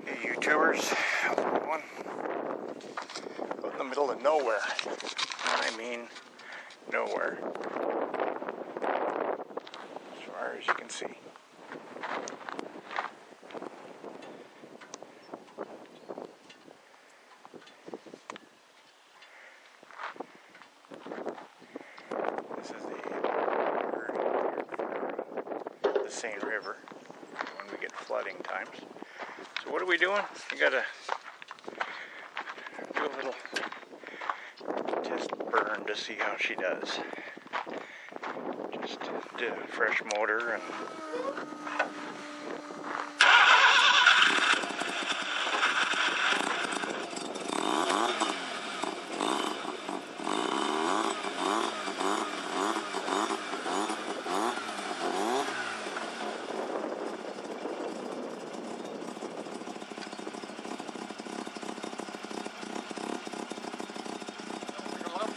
Hey YouTubers, how's it going? Out in the middle of nowhere. I mean, nowhere. As far as you can see. This is the Seine River when we get flooding times. So what are we doing? We gotta do a little test burn to see how she does. Just did a fresh motor and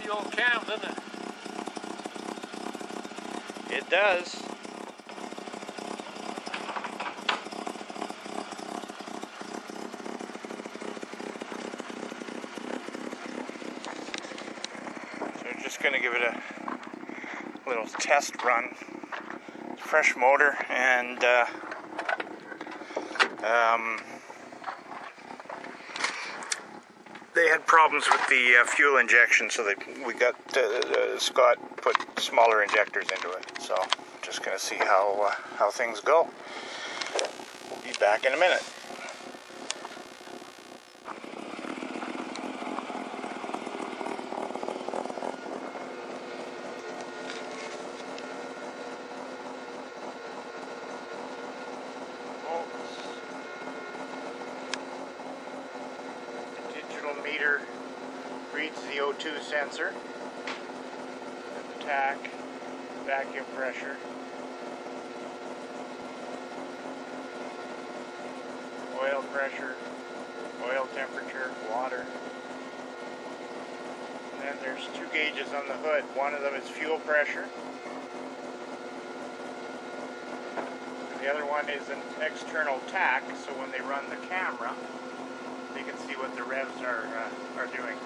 the old cam, doesn't it? it does. So we're just going to give it a little test run. Fresh motor and they had problems with the fuel injection, so we got Scott put smaller injectors into it. So just gonna see how things go. We'll be back in a minute. Meter reads the O2 sensor, the tach, vacuum pressure, oil pressure, oil temperature, water. And then there's two gauges on the hood. One of them is fuel pressure. The other one is an external tach, so when they run the camera, they can see what the revs are doing.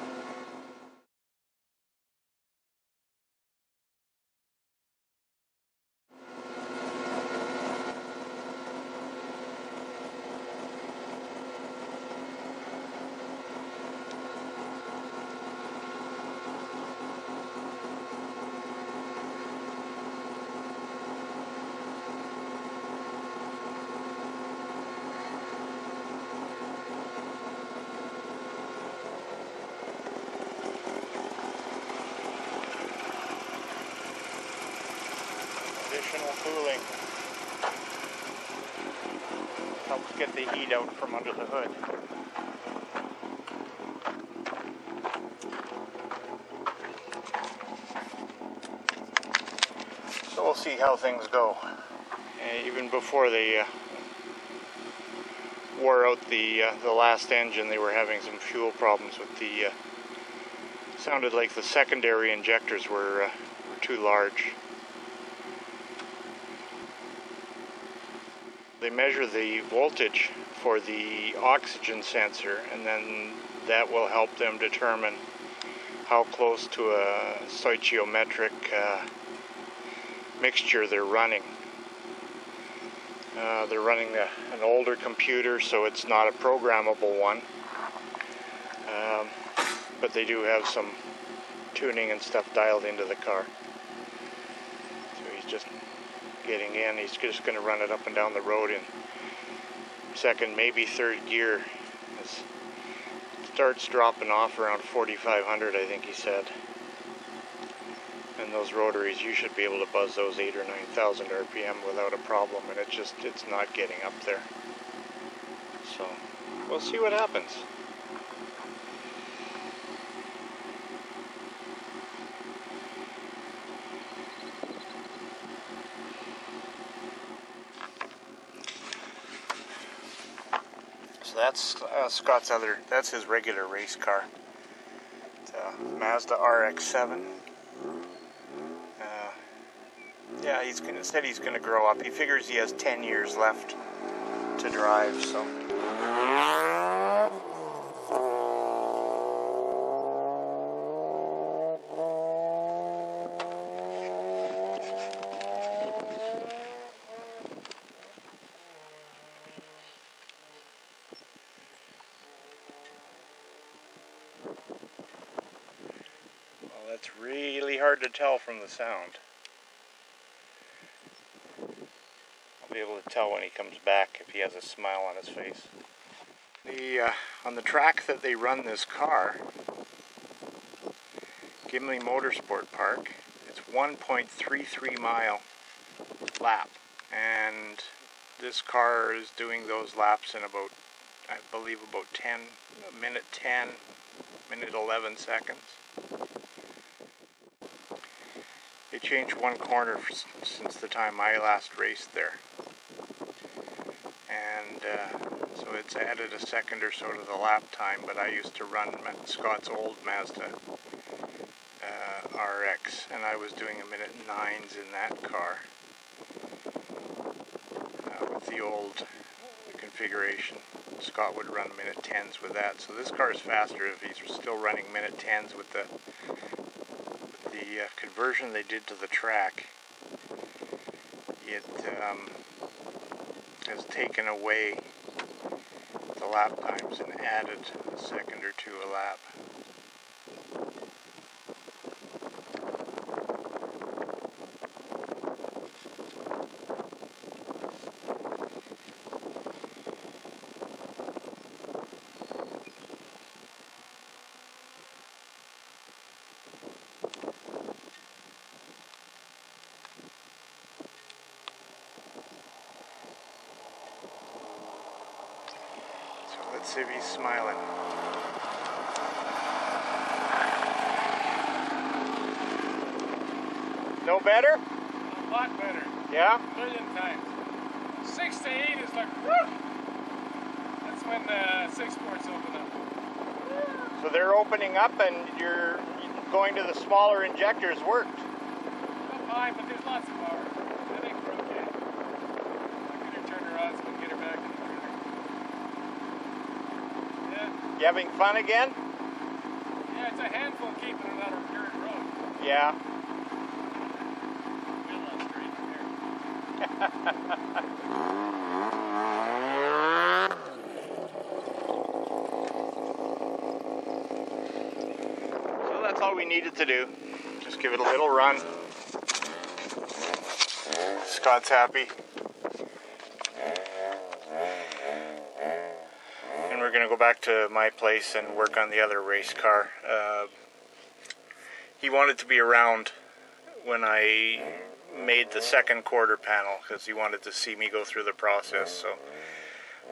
Additional cooling helps get the heat out from under the hood. So we'll see how things go. Even before they wore out the last engine, they were having some fuel problems with the. Sounded like the secondary injectors were too large. They measure the voltage for the oxygen sensor, and then that will help them determine how close to a stoichiometric mixture they're running. They're running an older computer, so it's not a programmable one, but they do have some tuning and stuff dialed into the car. So he's just getting in. He's just going to run it up and down the road in second, maybe third gear. It starts dropping off around 4,500, I think he said. And those rotaries, you should be able to buzz those 8,000 or 9,000 RPM without a problem, and it's not getting up there. So we'll see what happens. So that's Scott's that's his regular race car. It's a Mazda RX7. Yeah, said he's gonna grow up. He figures he has 10 years left to drive, so Well, that's really hard to tell from the sound. I'll be able to tell when he comes back if he has a smile on his face. On the track that they run this car, Gimli Motorsport Park, it's 1.33 mile lap, and this car is doing those laps in about, I believe, about minute 11 seconds. They changed one corner since the time I last raced there, and so it's added a second or so to the lap time, but I used to run Scott's old Mazda RX, and I was doing 1:09s in that car with the old configuration. Scott would run 1:10s with that, so this car is faster if he's still running 1:10s with the conversion they did to the track. It has taken away the lap times and added a second or two a lap. Let's see if he's smiling. No better? A lot better. Yeah? A million times. 6 to 8 is like, woo! That's when the 6 ports open up. So they're opening up and you're going to the smaller injectors worked. Not high, but there's lots of power. I think we're okay. I'll get her turned around so we can get her back in the corner. Yeah. You having fun again? Yeah, it's a handful keeping it on a dirt road. Yeah. Wheel on straight here. So that's all we needed to do. Just give it a little run. Scott's happy. And we're going to go back to my place and work on the other race car. He wanted to be around when I made the second quarter panel because he wanted to see me go through the process, so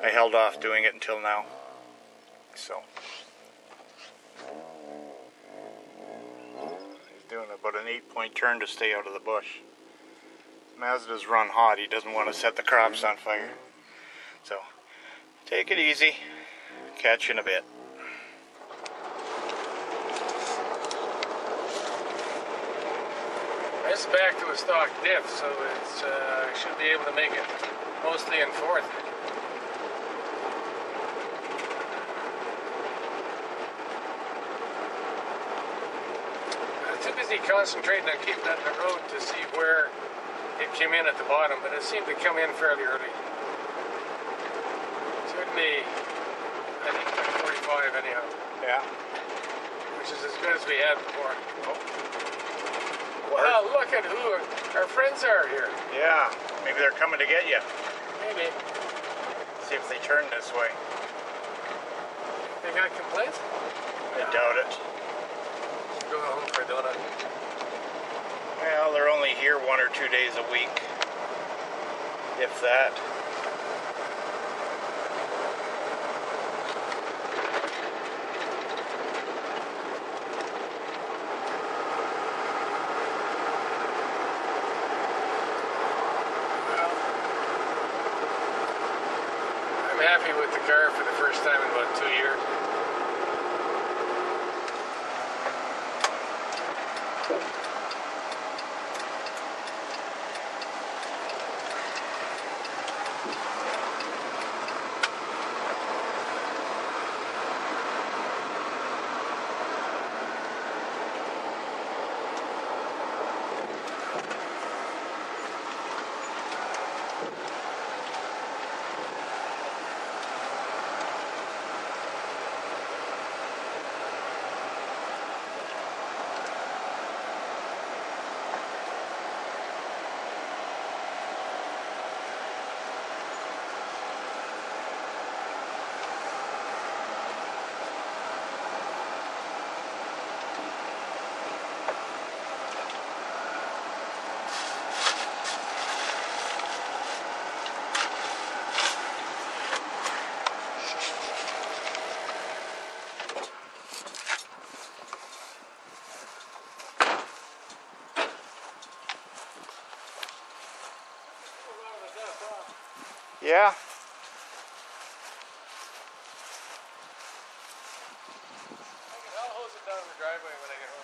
I held off doing it until now. So he's doing about an 8-point turn to stay out of the bush. Mazda's run hot. He doesn't want to set the crops on fire. So take it easy. Catch you in a bit. This is back to a stock diff, so it's should be able to make it mostly in fourth. I'm too busy concentrating on keeping that in the road to see where it came in at the bottom, but it seemed to come in fairly early. Certainly, I think like 45 anyhow. Yeah. Which is as good as we had before. Wow, look at who our friends are here. Yeah, maybe they're coming to get you. Maybe. See if they turn this way. They got complaints? I doubt it. Should go home for a donut. Well, they're only here 1 or 2 days a week, if that. I'm happy with the car for the first time in about 2 years. Yeah. I'll hose it down the driveway when I get home.